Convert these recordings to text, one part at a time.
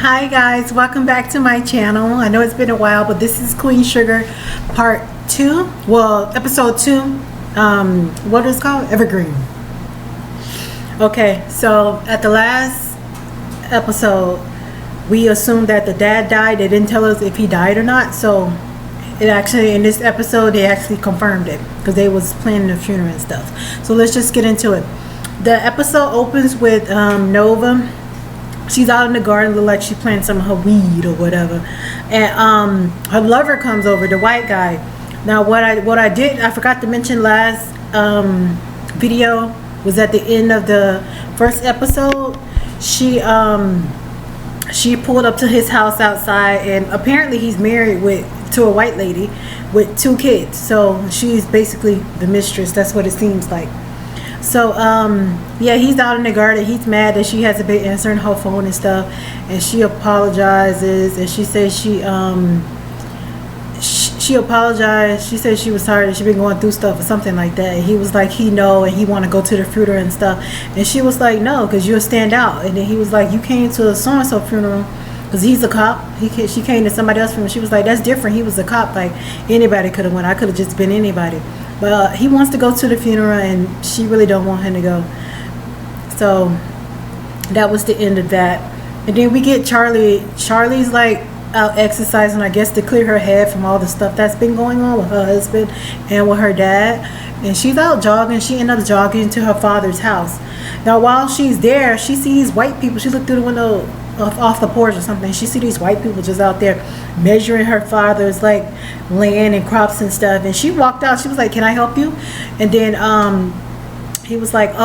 Hi guys, welcome back to my channel. I know it's been a while, but this is Queen Sugar part 2. Well, episode 2. What is it called? Evergreen. Okay, so at the last episode, we assumed that the dad died. They didn't tell us if he died or not. So it actually, in this episode, they actually confirmed it because they was planning the funeral and stuff. So let's just get into it. The episode opens with Nova. She's out in the garden, look like she planted some of her weed or whatever, and her lover comes over, the white guy. Now what I forgot to mention last video was at the end of the first episode, she pulled up to his house outside, and apparently he's married to a white lady with 2 kids, so she's basically the mistress. That's what it seems like. So yeah, he's out in the garden. He's mad that she hasn't been answering her phone and stuff, and she apologizes, and she says she apologized. She said she was tired and she been going through stuff or something like that, and he was like, he know, and he want to go to the funeral and stuff, and she was like, no, because you'll stand out. And then he was like, you came to a so-and-so funeral because he's a cop. She came to somebody else's funeral. She was like, that's different. He was a cop. Like, anybody could have went. I could have just been anybody. But he wants to go to the funeral, and she really don't want him to go. So that was the end of that. And then we get Charlie. Charlie's like out exercising, I guess, to clear her head from all the stuff that's been going on with her husband and with her dad. And she's out jogging. She ended up jogging to her father's house. Now while she's there, she sees white people. She looked through the window off the porch or something. She see these white people just out there measuring her father's like land and crops and stuff, and she walked out. She was like, can I help you? And then he was like,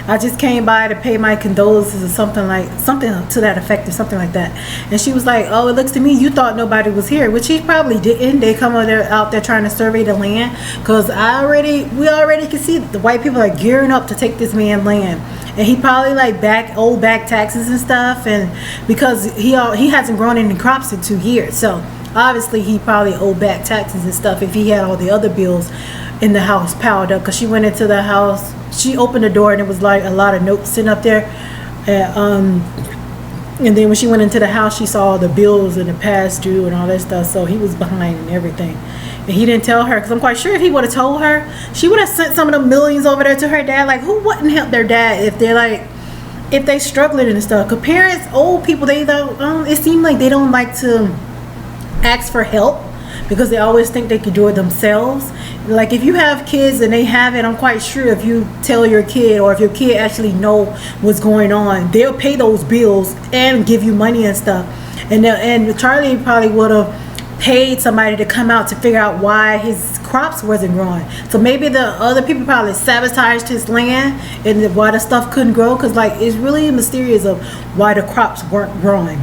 I just came by to pay my condolences or something to that effect or something like that. And she was like, oh, it looks to me you thought nobody was here, which he probably didn't. They come out there trying to survey the land, because we already can see the white people are gearing up to take this man's land. And he probably like owe back taxes and stuff, and because he hasn't grown any crops in 2 years, so obviously he probably owed back taxes and stuff if he had all the other bills in the house piled up. Because she went into the house, she opened the door, and it was like a lot of notes sitting up there, and then when she went into the house, she saw all the bills and the past due and all that stuff. So he was behind and everything. And he didn't tell her, because I'm quite sure if he would have told her, she would have sent some of the millions over there to her dad. Like, who wouldn't help their dad if they struggling and stuff? Because parents, old people, it seems like they don't like to ask for help because they always think they can do it themselves. Like, if you have kids and they have it, I'm quite sure if you tell your kid, or if your kid actually know what's going on, they'll pay those bills and give you money and stuff. And Charlie probably would have paid somebody to come out to figure out why his crops wasn't growing. So maybe the other people probably sabotaged his land and why the stuff couldn't grow, because like it's really mysterious of why the crops weren't growing.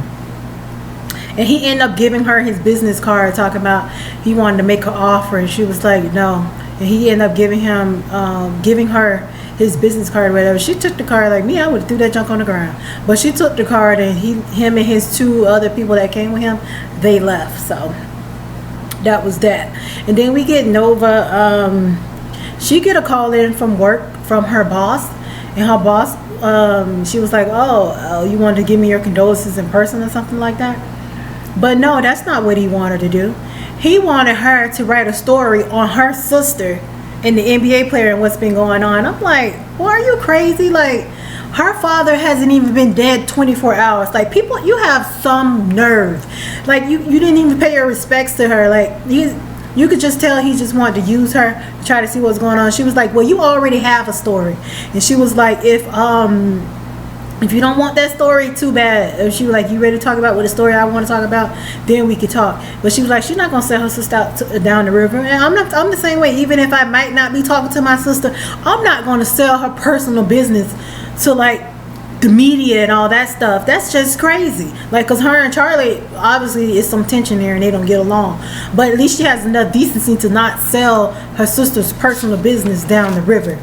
And he ended up giving her his business card, talking about he wanted to make her offer, and she was like, no. And he ended up giving her his business card or whatever. She took the card. Like me, I would have threw that junk on the ground. But she took the card, and him and his 2 other people that came with him, they left. So that was that. And then we get Nova. She get a call in from work from her boss, and her boss, she was like, oh, you wanted to give me your condolences in person or something like that. But no, that's not what he wanted to do. He wanted her to write a story on her sister and the NBA player and what's been going on. I'm like, well, are you crazy? Like, her father hasn't even been dead 24 hours. Like, people, you have some nerve. Like, you didn't even pay your respects to her. Like, you could just tell he just wanted to use her to try to see what's going on. She was like, well, you already have a story. And she was like, if you don't want that story, too bad. And she was like, you ready to talk about what the story I want to talk about? Then we could talk. But she was like, she's not going to sell her sister out down the river. And I'm the same way. Even if I might not be talking to my sister, I'm not going to sell her personal business to like the media and all that stuff. That's just crazy. Like, because her and Charlie, obviously is some tension there and they don't get along. But at least she has enough decency to not sell her sister's personal business down the river.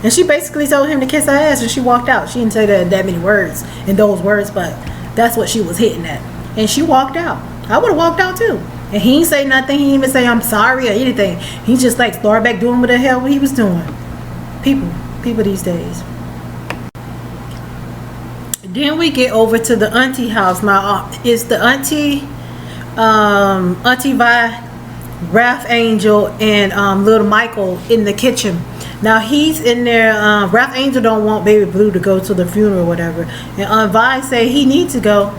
And she basically told him to kiss her ass, and she walked out. She didn't say that many words in those words, but that's what she was hitting at. And she walked out. I would have walked out too. And he didn't say nothing. He didn't even say I'm sorry or anything. He just like started back doing what the hell he was doing. People these days. Then we get over to the auntie house. Now, it's the Auntie Vi, Ralph Angel, and little Michael in the kitchen. Now he's in there. Ralph Angel don't want Baby Blue to go to the funeral or whatever, and Aunt Vi say he needs to go,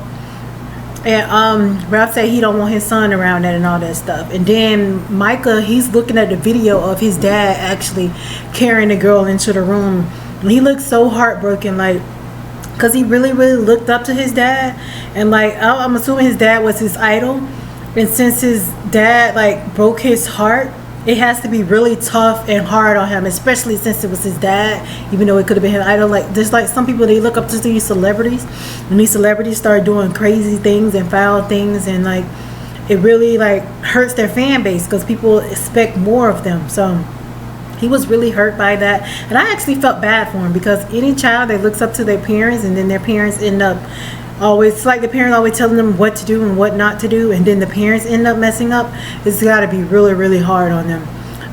and Ralph say he don't want his son around that and all that stuff. And then Micah, he's looking at the video of his dad actually carrying the girl into the room, and he looks so heartbroken, like, because he really looked up to his dad, and like I'm assuming his dad was his idol, and since his dad like broke his heart, it has to be really tough and hard on him, especially since it was his dad, even though it could have been his idol. Like, there's like some people, they look up to these celebrities, and these celebrities start doing crazy things and foul things, and like it really like hurts their fan base because people expect more of them. So he was really hurt by that, and I actually felt bad for him, because any child that looks up to their parents and then their parents end up always, it's like the parents always telling them what to do and what not to do, and then the parents end up messing up. It's got to be really hard on them.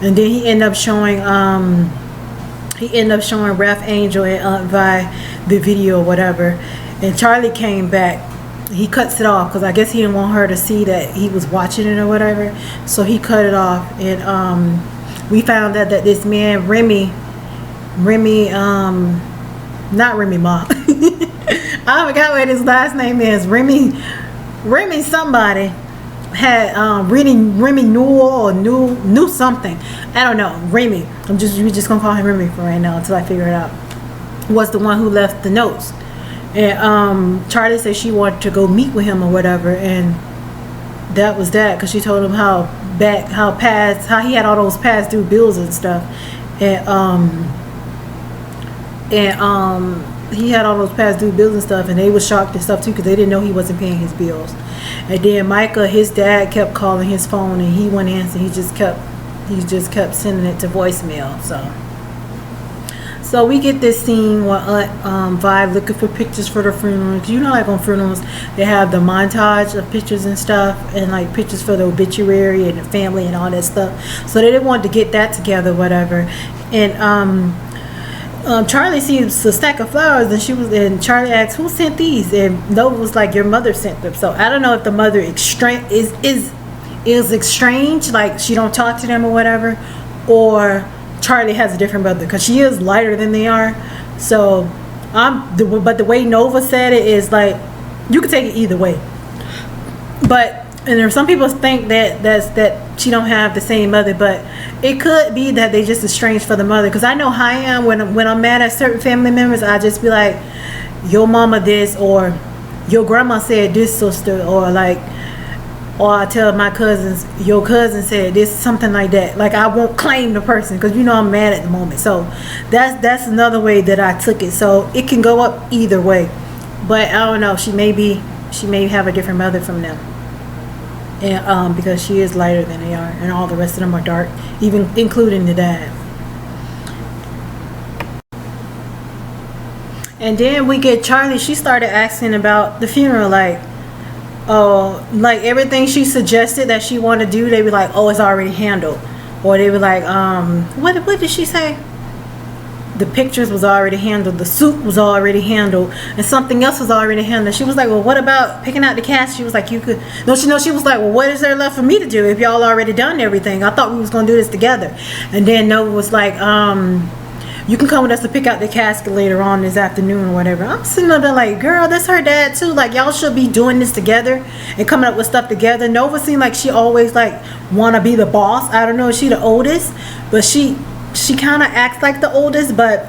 And then he ended up showing Ralph Angel and Aunt Vi the video or whatever, and Charlie came back. He cuts it off because I guess he didn't want her to see that he was watching it or whatever, so he cut it off. And we found out that this man Remy, not Remy Ma. I forgot what his last name is. Remy somebody had Remy Newell or New something. I don't know. Remy. We just gonna call him Remy for right now until I figure it out. Was the one who left the notes. And Charlie said she wanted to go meet with him or whatever, and that was that, because she told him how he had all those past due bills and stuff, and he had all those past due bills and stuff, and they was shocked and stuff too, because they didn't know he wasn't paying his bills. And then Micah, his dad kept calling his phone, and he wouldn't answer. He just kept sending it to voicemail. So we get this scene where Aunt Vi looking for pictures for the funeral. 'Cause you know, like on funerals, they have the montage of pictures and stuff, and like pictures for the obituary and the family and all that stuff. So they didn't want to get that together, whatever. And Charlie sees a stack of flowers, and Charlie asks, "Who sent these?" And Nova was like, "Your mother sent them." So I don't know if the mother is estranged, like she don't talk to them or whatever, or Charlie has a different mother, because she is lighter than they are. So but the way Nova said it is like, you could take it either way. But and there some people think that she don't have the same mother, but it could be that they just estranged for the mother. Because I know how I am when I'm mad at certain family members. I just be like, your mama this, or your grandma said this, sister, or I tell my cousins, your cousin said this, something like that. Like, I won't claim the person, because you know I'm mad at the moment. So that's another way that I took it. So it can go up either way, but I don't know, she may have a different mother from them, and because she is lighter than they are, and all the rest of them are dark, even including the dad. And then we get Charlie. She started asking about the funeral, like everything she suggested that she wanted to do, they be like, "Oh, it's already handled," or they be like, what did she say? The pictures was already handled, the suit was already handled, and something else was already handled. She was like, "Well, what about picking out the cast?" She was like, she was like, "Well, what is there left for me to do if y'all already done everything? I thought we was gonna do this together." And then Nova was like, "You can come with us to pick out the casket later on this afternoon," or whatever. I'm sitting there like, girl, that's her dad too. Like, y'all should be doing this together and coming up with stuff together. Nova seemed like she always like want to be the boss. I don't know if she the oldest, but she kind of acts like the oldest, but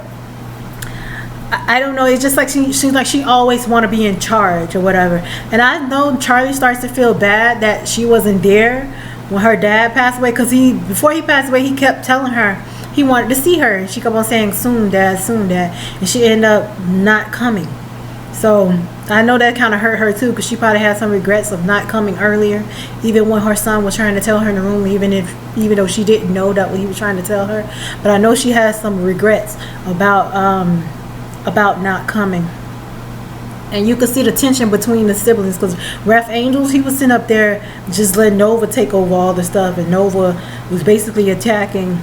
I don't know. It's just like she always want to be in charge or whatever. And I know Charlie starts to feel bad that she wasn't there when her dad passed away, because before he passed away, he kept telling her he wanted to see her, and she kept on saying, "Soon, Dad, soon, Dad," and she ended up not coming. So I know that kind of hurt her too, because she probably had some regrets of not coming earlier, even when her son was trying to tell her in the room, even though she didn't know that what he was trying to tell her. But I know she has some regrets about not coming. And you could see the tension between the siblings, because Ralph Angels, he was sitting up there just letting Nova take over all the stuff, and Nova was basically attacking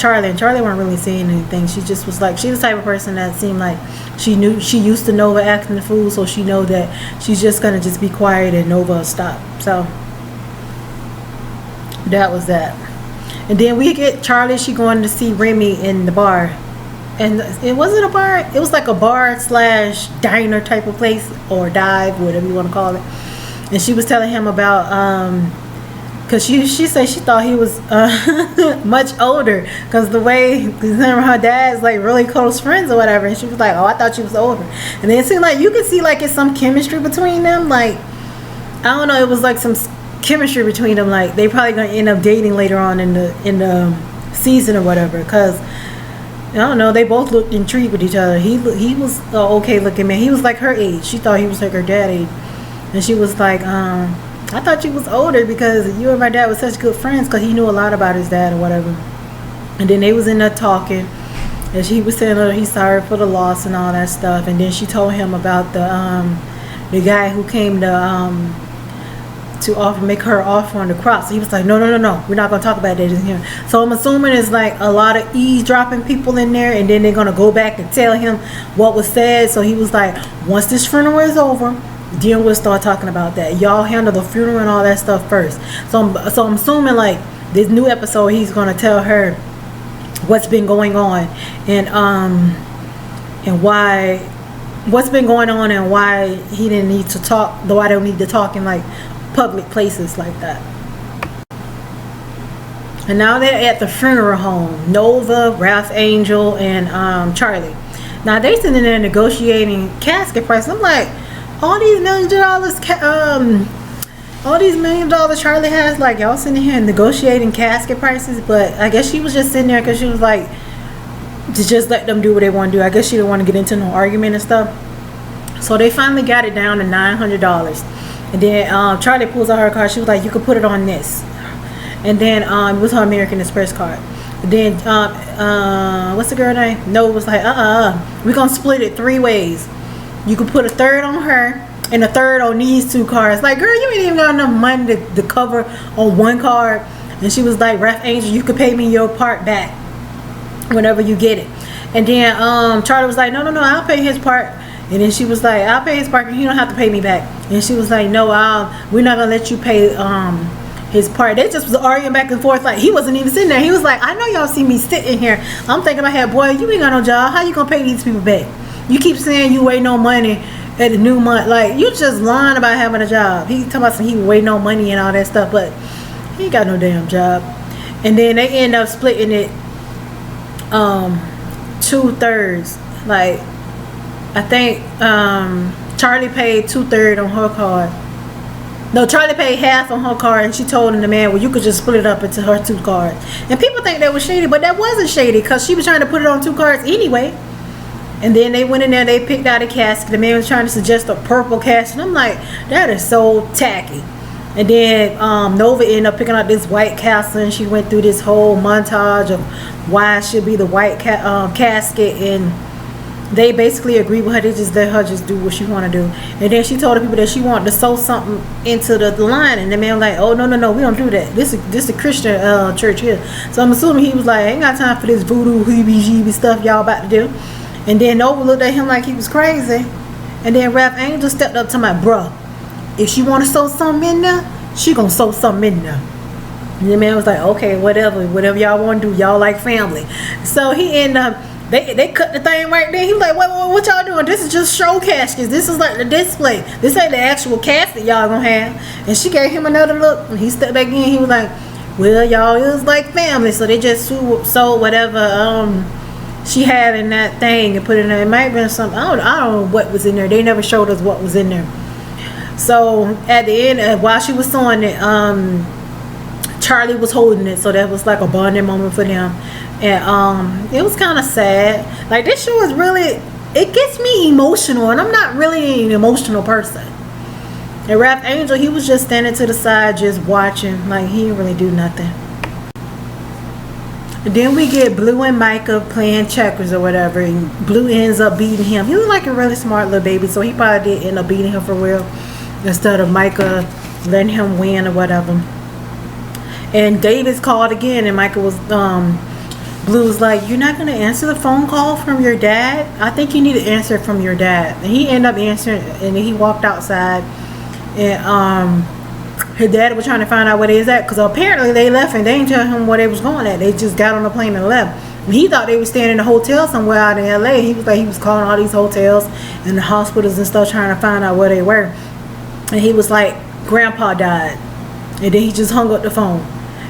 Charlie, and Charlie weren't really saying anything. She just was like, she's the type of person that seemed like she used to Nova acting the fool, so she know that she's just gonna just be quiet and Nova will stop. So that was that. And then we get Charlie, she going to see Remy in the bar. And it wasn't a bar, it was like a bar slash diner type of place, or dive, whatever you want to call it. And she was telling him about because she said she thought he was much older, because the way, remember her dad's like really close friends or whatever, and she was like, oh, I thought she was older. And then it seemed like you could see like it's some chemistry between them, like I don't know, it was like some chemistry between them, like they probably gonna end up dating later on in the season or whatever, because I don't know, they both looked intrigued with each other. He was an okay looking man. He was like her age. She thought he was like her dad age, and she was like, I thought you was older because you and my dad were such good friends, because he knew a lot about his dad or whatever. And then they was in there talking, and she was telling her he's sorry for the loss and all that stuff. And then she told him about the guy who came to offer, make her offer on the crop. So he was like, no, we're not gonna talk about that in here. So I'm assuming it's like a lot of eavesdropping people in there, and then they're gonna go back and tell him what was said. So he was like, once this funeral is over, then we'll start talking about that. Y'all handle the funeral and all that stuff first. So I'm assuming like this new episode, he's gonna tell her what's been going on, and why, what's been going on, and why he didn't need to talk, though I don't need to talk in like public places like that. And now they're at the funeral home, Nova, Ralph Angel, and Charlie. Now they sitting there negotiating casket price. I'm like, all these millions of dollars Charlie has, like y'all sitting here negotiating casket prices. But I guess she was just sitting there because she was like, to just let them do what they want to do. I guess she didn't want to get into no argument and stuff. So they finally got it down to $900. And then Charlie pulls out her card. She was like, you could put it on this. And then it was her American Express card. And then what's the girl name? No, it was like, we're gonna split it 3 ways. You could put a third on her and a third on these 2 cards. Like, girl, you ain't even got enough money to cover on 1 card. And she was like, Ralph Angel, you could pay me your part back whenever you get it. And then Charlie was like, no, I'll pay his part. And then she was like, I'll pay his part, and you don't have to pay me back. And she was like, no, we're not gonna let you pay his part. They just was arguing back and forth, like he wasn't even sitting there. He was like, I know y'all see me sitting here. I'm thinking in my head, boy, you ain't got no job. How you gonna pay these people back? You keep saying you ain't no money at the new month. Like, you just lying about having a job. He talking about some he wait no money and all that stuff, but he ain't got no damn job. And then they end up splitting it 2/3. Like, I think Charlie paid 2/3 on her card. No, Charlie paid half on her card, and she told the man, well, you could just split it up into her 2 cards. And people think that was shady, but that wasn't shady, because she was trying to put it on 2 cards anyway. And then they went in there, they picked out a casket. The man was trying to suggest a purple casket. I'm like, that is so tacky. And then Nova ended up picking out this white casket, and she went through this whole montage of why it should be the white casket, and they basically agreed with her. They just let her just do what she want to do. And then she told the people that she wanted to sew something into the line, and the man was like, oh, no, we don't do that. This is a Christian church here. So I'm assuming he was like, I ain't got time for this voodoo heebie-jeebie stuff y'all about to do. And then Nova looked at him like he was crazy. And then Ralph Angel stepped up to my bruh, if she want to sew something in there, she gonna sew something in there. And the man was like, okay, whatever y'all want to do, y'all like family. So he ended up, they cut the thing right there. He was like, what y'all doing? This is just show caskets. This is like the display. This ain't the actual casket y'all gonna have. And she gave him another look, and he stepped back in. He was like, well, y'all, it was like family. So they just sold whatever she had in that thing and put it in there. It might have been something, I don't know what was in there. They never showed us what was in there. So at the end, while she was sewing it, Charlie was holding it, so that was like a bonding moment for them. And it was kind of sad. Like, this show is really, it gets me emotional, and I'm not really an emotional person. And Ralph Angel, he was just standing to the side just watching, like he didn't really do nothing. And then we get Blue and Micah playing checkers or whatever, and Blue ends up beating him. He was like a really smart little baby, so he probably did end up beating him for real, instead of Micah letting him win or whatever. And Davis called again, and Micah was Blue was like, "You're not gonna answer the phone call from your dad? I think you need to answer it from your dad." And he ended up answering, and then he walked outside, and his dad was trying to find out where they was at, because apparently they left and they didn't tell him where they was going at. They just got on the plane and left. And he thought they were staying in a hotel somewhere out in LA. He was like, he was calling all these hotels and the hospitals and stuff trying to find out where they were. And he was like, "Grandpa died," and then he just hung up the phone.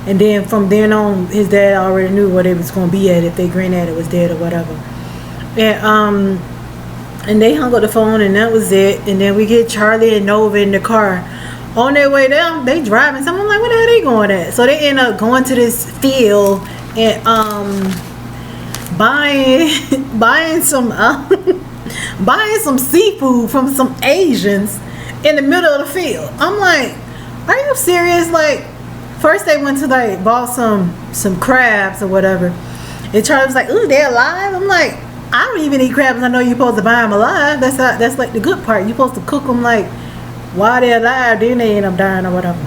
And then from then on, his dad already knew where they was gonna be at if their granddaddy was dead or whatever. And they hung up the phone, and that was it. And then we get Charlie and Nova in the car. On their way down, they driving. So I'm like, where the hell they going at? So they end up going to this field and buying some buying some seafood from some Asians in the middle of the field. I'm like, are you serious? Like, first they went to like bought some crabs or whatever, and Charlie was like, "Ooh, they're alive." I'm like, I don't even eat crabs. I know you're supposed to buy them alive. That's like the good part. You're supposed to cook them like while they're alive, then they end up dying or whatever.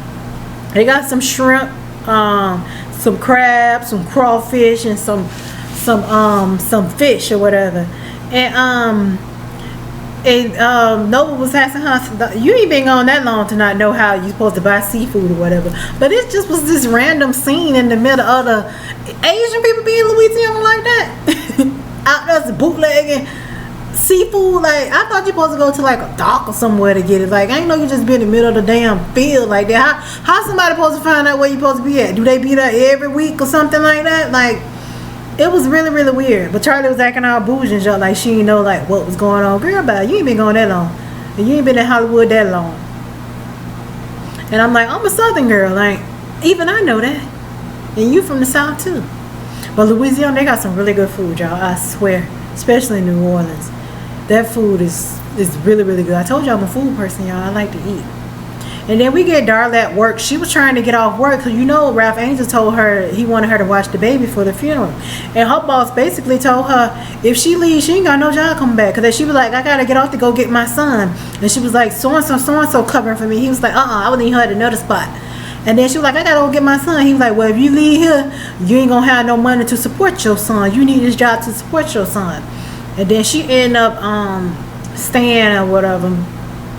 They got some shrimp, some crabs, some crawfish, and some fish or whatever. And Nova was asking her, "You ain't been on that long to not know how you're supposed to buy seafood or whatever." But it just was this random scene in the middle of the Asian people being in Louisiana like that. Out there bootlegging seafood. Like, I thought you're supposed to go to like a dock or somewhere to get it. Like, I ain't know you just be in the middle of the damn field like that. How somebody supposed to find out where you supposed to be at? Do they be there every week or something like that? Like, it was really, really weird. But Charlie was acting all bougie and shit, like she didn't know like what was going on. Girl, about you ain't been going that long, and you ain't been in Hollywood that long. And I'm like, I'm a Southern girl. Like, even I know that, and you from the South too. But Louisiana, they got some really good food, y'all. I swear, especially in New Orleans, that food is really, really good. I told you I'm a food person, y'all. I like to eat. And then we get Darla at work. She was trying to get off work because, you know, Ralph Angel told her he wanted her to watch the baby for the funeral. And her boss basically told her if she leaves, she ain't got no job coming back. Because she was like, I got to get off to go get my son. And she was like, so-and-so covering for me. He was like, I would need her at another spot. And then she was like, I got to go get my son. He was like, well, if you leave here, you ain't going to have no money to support your son. You need this job to support your son. And then she ended up staying or whatever.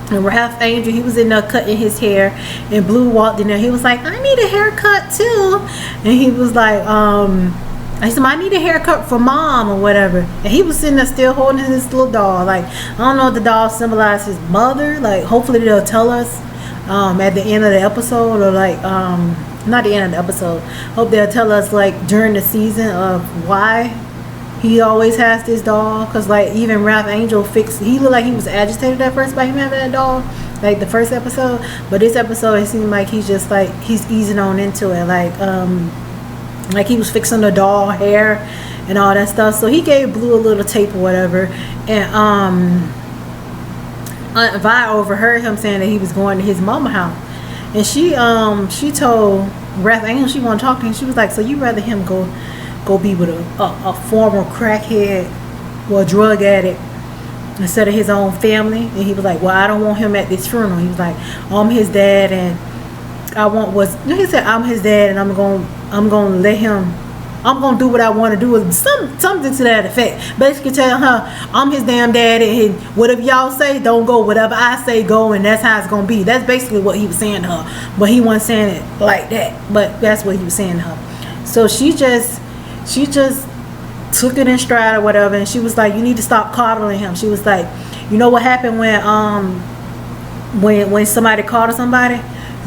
And Ralph Angel, he was in there cutting his hair, and Blue walked in there. He was like, I need a haircut too. And he was like, I said, I need a haircut for mom or whatever. And he was sitting there still holding his little doll. Like, I don't know if the doll symbolized his mother. Like, hopefully they'll tell us at the end of the episode, or like not the end of the episode. Hope they'll tell us like during the season of why he always has this doll. Because like even Ralph Angel he looked like he was agitated at first by him having that doll, like the first episode. But this episode, it seemed like he's just like he's easing on into it, like he was fixing the doll hair and all that stuff. So he gave Blue a little tape or whatever, and Aunt Vi overheard him saying that he was going to his mama house. And she told Ralph Angel she wanted to talk to him. She was like, so you rather him go be with a former crackhead or a drug addict instead of his own family? And he was like, well, I don't want him at this funeral. He was like, I'm his dad, and he said, I'm his dad, and I'm gonna let him, I'm gonna do what I want to do, something to that effect. Basically tell her I'm his damn daddy, and whatever y'all say, don't go. Whatever I say, go, and that's how it's gonna be. That's basically what he was saying to her, but he wasn't saying it like that. But that's what he was saying to her. So she just took it in stride or whatever, and she was like, you need to stop coddling him. She was like, you know what happened when somebody coddled somebody?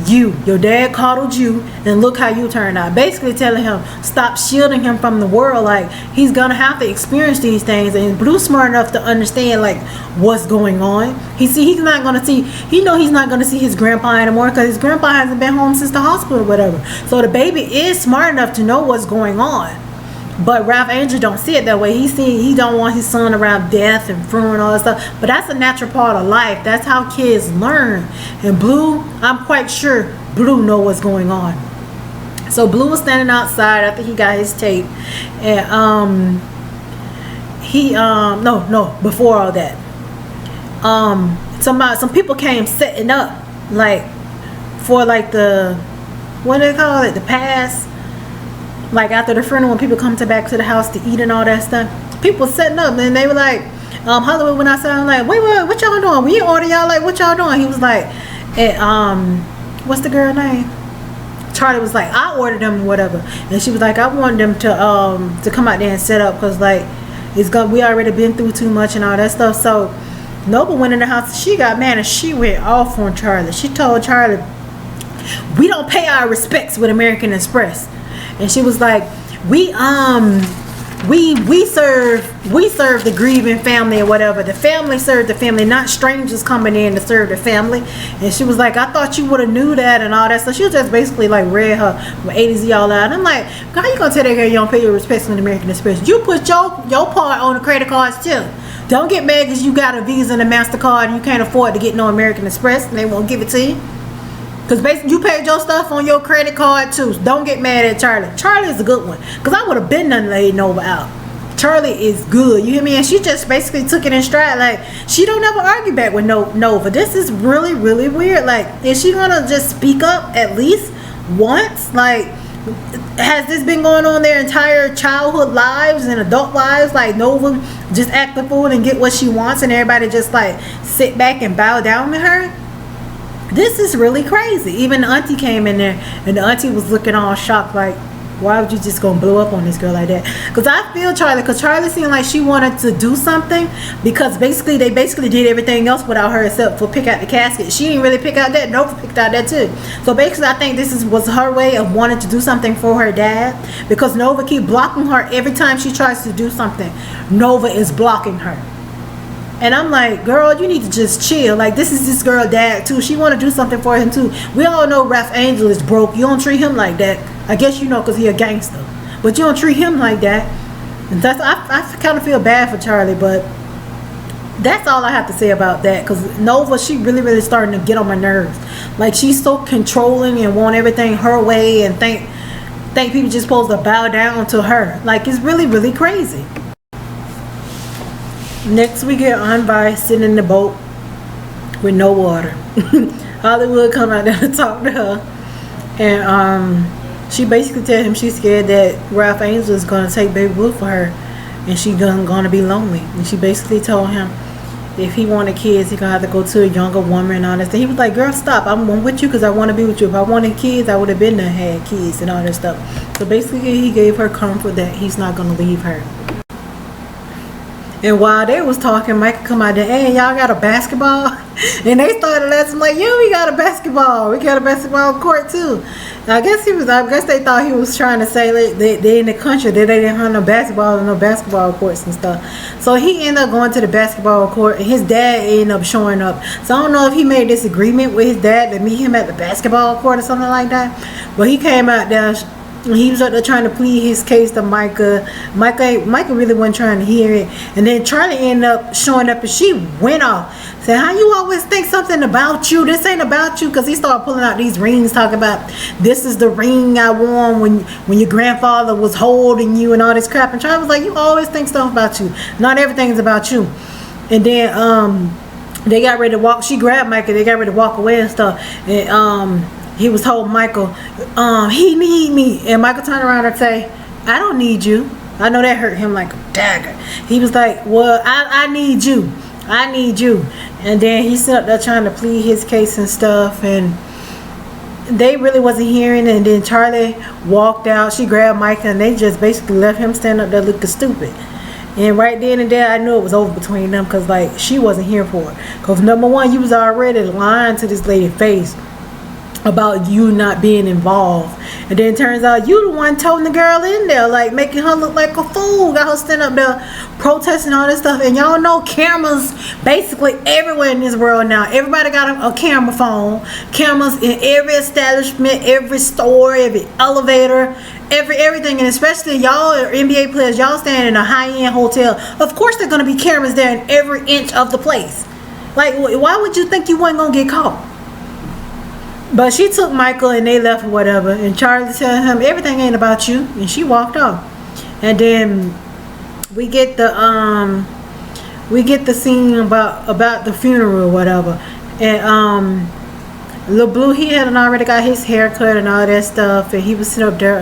Your dad coddled you, and look how you turned out. Basically telling him, stop shielding him from the world. Like, he's gonna have to experience these things, and Blue's smart enough to understand like what's going on. He's not gonna see his grandpa anymore, because his grandpa hasn't been home since the hospital or whatever. So the baby is smart enough to know what's going on. But Ralph Angel don't see it that way. He don't want his son around death and funeral and all that stuff. But that's a natural part of life. That's how kids learn. And Blue, I'm quite sure Blue know what's going on. So Blue was standing outside after he got his tape, and before all that, some people came setting up like for like the, what do they call it, the pass. like after the funeral, when people come back to the house to eat and all that stuff, people setting up and they were like, Hollywood went outside. I'm like, wait, what y'all doing? We order y'all, like, what y'all doing? He was like, what's the girl name? Charlie was like, I ordered them, whatever, and she was like, I want them to come out there and set up because like we already been through too much and all that stuff. So Nova went in the house. She got mad and she went off on Charlie. She told Charlie, we don't pay our respects with American Express, and she was like, we serve the grieving family or whatever. The family served the family, not strangers coming in to serve the family. And she was like, I thought you would have knew that and all that. So she was just basically like read her from A to Z all out. And I'm like, how you gonna tell that girl you don't pay your respects with American Express? You put your part on the credit cards too. Don't get mad because you got a Visa and a MasterCard and you can't afford to get no American Express and they won't give it to you. Because basically you paid your stuff on your credit card too. Don't get mad at Charlie. Charlie is a good one. Because I would have been done laid Nova out. Charlie is good. You hear me? And she just basically took it in stride. Like, she don't ever argue back with Nova. This is really, really weird. Like, is she going to just speak up at least once? Like, has this been going on their entire childhood lives and adult lives? Like, Nova just act the fool and get what she wants and everybody just like sit back and bow down to her? This is really crazy. Even the auntie came in there and the auntie was looking all shocked like, why would you just gonna blow up on this girl like that? Because I feel Charlie, because Charlie seemed like she wanted to do something because they did everything else without her except for pick out the casket. She didn't really pick out that. Nova picked out that too. So basically I think this was her way of wanting to do something for her dad, because Nova keep blocking her every time she tries to do something. Nova is blocking her. And I'm like, girl, you need to just chill. Like, this is this girl dad too. She want to do something for him too. We all know Ralph Angel is broke. You don't treat him like that. I guess you know because he a gangster. But you don't treat him like that. And that's I kind of feel bad for Charlie. But that's all I have to say about that. Because Nova, she really, really starting to get on my nerves. Like, she's so controlling and want everything her way and think people just supposed to bow down to her. Like, it's really, really crazy. Next we get Anvi sitting in the boat with no water. Hollywood come out there to talk to her, and she basically tell him she's scared that Ralph Angel is gonna take Baby Blue for her, and she gonna be lonely. And she basically told him if he wanted kids, he gonna have to go to a younger woman and all that stuff. He was like, "Girl, stop! I'm with you because I want to be with you. If I wanted kids, I would have been there, had kids and all that stuff." So basically, he gave her comfort that he's not gonna leave her. And while they was talking, Michael come out there, hey, y'all got a basketball? And they started asking like, yeah, we got a basketball. We got a basketball court too. I guess they thought he was trying to say like, they in the country that they didn't have no basketball courts and stuff. So he ended up going to the basketball court and his dad ended up showing up. So I don't know if he made this agreement with his dad to meet him at the basketball court or something like that. But he came out there. He was out there trying to plead his case to Micah. Micah really wasn't trying to hear it. And then Charlie ended up showing up and she went off. Said, how you always think something about you? This ain't about you. Because he started pulling out these rings talking about, this is the ring I won when your grandfather was holding you and all this crap. And Charlie was like, you always think stuff about you. Not everything is about you. And then they got ready to walk. She grabbed Micah. They got ready to walk away and stuff. And he was told Michael, he need me. And Michael turned around and say, I don't need you. I know that hurt him like a dagger. He was like, well, I need you. I need you. And then he sat up there trying to plead his case and stuff. And they really wasn't hearing. And then Charlie walked out. She grabbed Michael and they just basically left him stand up there looking stupid. And right then and there, I knew it was over between them because, like, she wasn't here for it. Because, number one, you was already lying to this lady's face about you not being involved, and then it turns out you the one toting the girl in there, like making her look like a fool, got her standing up there protesting all this stuff. And y'all know cameras basically everywhere in this world now. Everybody got a camera phone, cameras in every establishment, every store, every elevator, everything. And especially y'all are NBA players, y'all staying in a high-end hotel, of course there's gonna be cameras there in every inch of the place. Like, why would you think you wasn't gonna get caught? But she took Michael and they left or whatever. And Charlie telling him everything ain't about you. And she walked off. And then we get the scene about the funeral or whatever. And Lil Blue, he had already got his hair cut and all that stuff. And he was sitting up there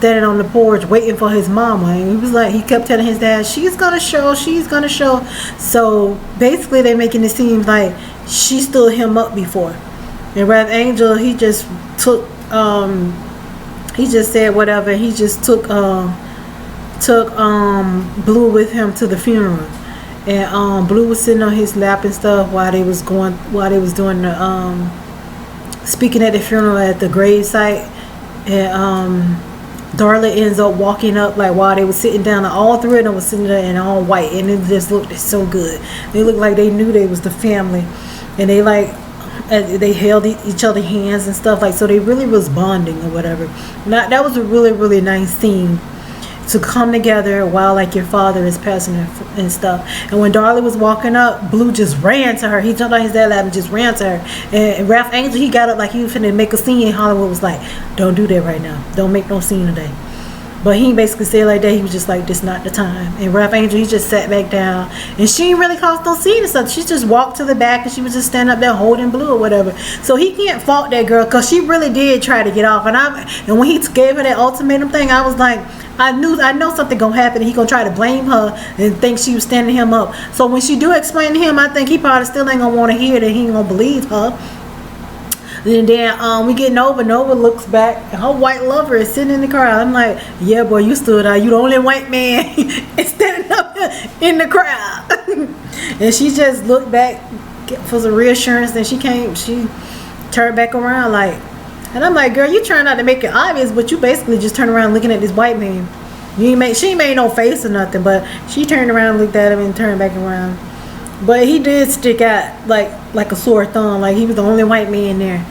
standing on the porch waiting for his mama, and he was like, he kept telling his dad, she's gonna show, she's gonna show. So basically they making it seem like she stood him up before. And Ralph Angel, he just took he just said whatever, he just took Blue with him to the funeral. And Blue was sitting on his lap and stuff while they was doing the speaking at the funeral at the grave site. And Darla ends up walking up like while they were sitting down, and all three of them was sitting there in all white, and it just looked so good. They looked like they knew they was the family, and they held each other's hands and stuff, like, so they really was bonding or whatever. Now, that was a really, really nice scene to come together while like your father is passing and stuff. And when Darla was walking up, Blue just ran to her. He jumped on his dad lap and just ran to her. And Ralph Angel, he got up like he was finna make a scene, and Hollywood was like, don't do that right now, don't make no scene today. But he basically said like that, he was just like, this not the time. And Ralph Angel, he just sat back down, and she didn't really cause no scene and stuff. She just walked to the back, and she was just standing up there holding Blue or whatever. So he can't fault that girl, because she really did try to get off. And when he gave her that ultimatum thing, I was like, I know something gonna happen. He gonna try to blame her and think she was standing him up. So when she do explain to him, I think he probably still ain't gonna want to hear that. He ain't gonna believe her. And then we get Nova. Nova looks back, and her white lover is sitting in the crowd. I'm like, yeah, boy, you stood out. You the only white man standing up in the crowd. And she just looked back for some reassurance. Then she turned back around like. And I'm like, girl, you trying not to make it obvious, but you basically just turned around looking at this white man. She made no face or nothing, but she turned around, looked at him, and turned back around. But he did stick out like a sore thumb, like he was the only white man there.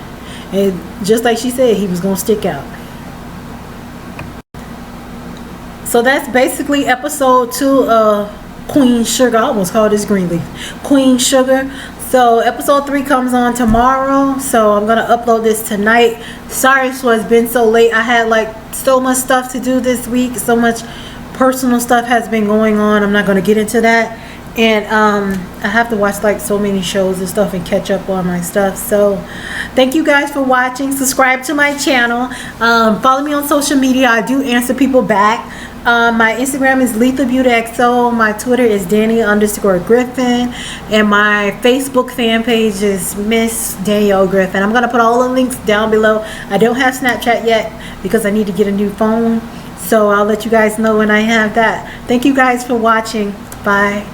And just like she said, he was gonna stick out. So that's basically episode 2 of Queen Sugar. I almost called this Greenleaf. Queen Sugar. So episode 3 comes on tomorrow, so I'm gonna upload this tonight. Sorry for it's been so late. I had like so much stuff to do this week, so much personal stuff has been going on. I'm not gonna get into that. And I have to watch like so many shows and stuff and catch up on my stuff. So thank you guys for watching. Subscribe to my channel. Follow me on social media. I do answer people back. My Instagram is LethalBeautyXO. My Twitter is Danny_Griffin. And my Facebook fan page is Miss Danielle Griffin. I'm going to put all the links down below. I don't have Snapchat yet because I need to get a new phone. So I'll let you guys know when I have that. Thank you guys for watching. Bye.